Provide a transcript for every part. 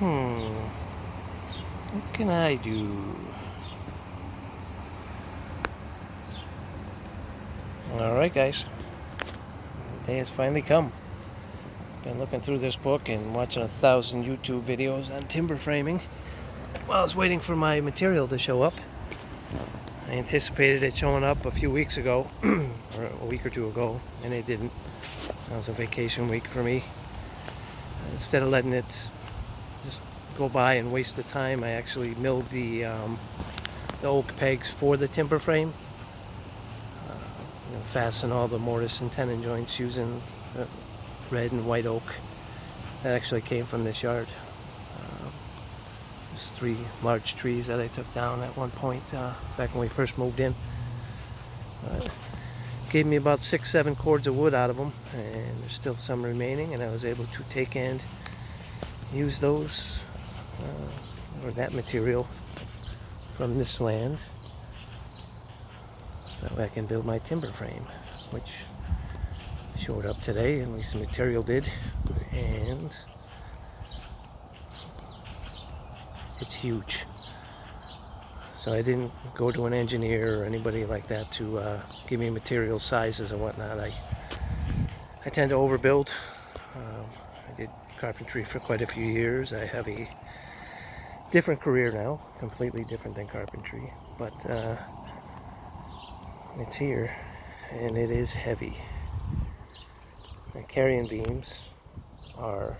What can I do? Alright guys, the day has finally come. Been looking through this book and watching 1,000 YouTube videos on timber framing while I was waiting for my material to show up. I anticipated it showing up a few weeks ago, or a week or two ago, and it didn't. That was a vacation week for me. Instead of letting it just go by and waste the time, I actually milled the oak pegs for the timber frame. Fasten all the mortise and tenon joints using red and white oak that actually came from this yard. There's 3 large trees that I took down at one point back when we first moved in. Gave me about 6-7 cords of wood out of them, and there's still some remaining, and I was able to take and use those or that material from this land so I can build my timber frame, which showed up today, at least the material did, and it's huge. So I didn't go to an engineer or anybody like that to give me material sizes and whatnot. I tend to overbuild. I did carpentry for quite a few years. I have a different career now, completely different than carpentry, but it's here and it is heavy. The carrying beams are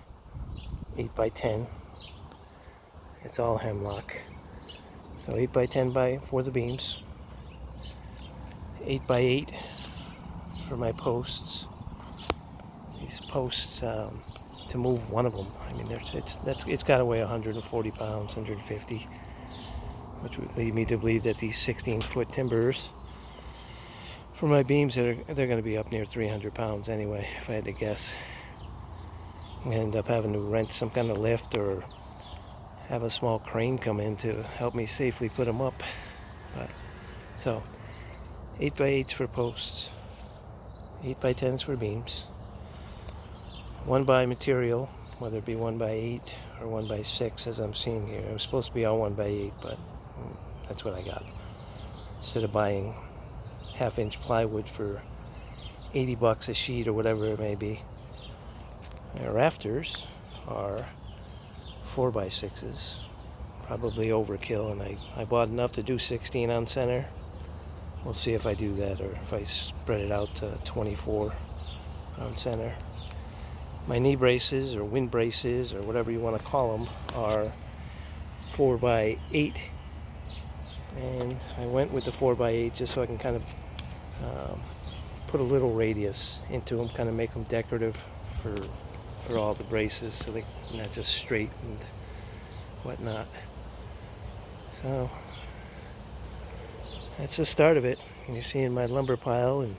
8x10. It's all hemlock. So 8x10 for the beams, 8x8 for my posts. These posts, to move one of them, I mean, it's got to weigh 140 pounds, 150, which would lead me to believe that these 16-foot timbers for my beams, they're going to be up near 300 pounds anyway, if I had to guess. I'm going to end up having to rent some kind of lift or have a small crane come in to help me safely put them up. But so 8x8s for posts, 8x10s for beams, 1x material, whether it be 1x8 or 1x6 as I'm seeing here. It was supposed to be all 1x8, but that's what I got. Instead of buying half-inch plywood for 80 bucks a sheet or whatever it may be. The rafters are 4x6s, probably overkill, and I bought enough to do 16 on center. We'll see if I do that or if I spread it out to 24 on center. My knee braces or wind braces or whatever you want to call them are 4x8, and I went with the 4x8 just so I can kind of put a little radius into them, kind of make them decorative for all the braces, so they're not just straight and whatnot. So that's the start of it. You're seeing my lumber pile, and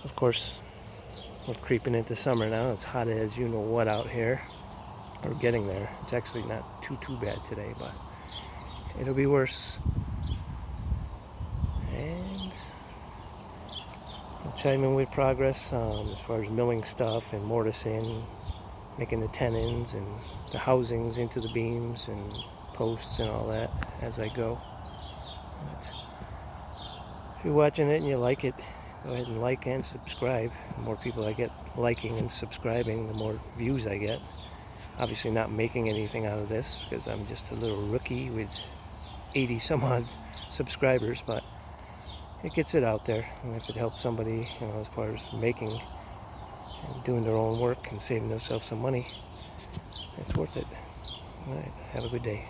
of course we're creeping into summer now. It's hot as you know what out here. We're getting there. It's actually not too bad today, but it'll be worse. And I'll chime in with progress as far as milling stuff and mortising, making the tenons and the housings into the beams and posts and all that as I go. But if you're watching it and you like it, go ahead and like and subscribe. The more people I get liking and subscribing, the more views I get. Obviously not making anything out of this because I'm just a little rookie with 80 some odd subscribers, but it gets it out there, and if it helps somebody, as far as making and doing their own work and saving themselves some money, it's worth it. All right, have a good day.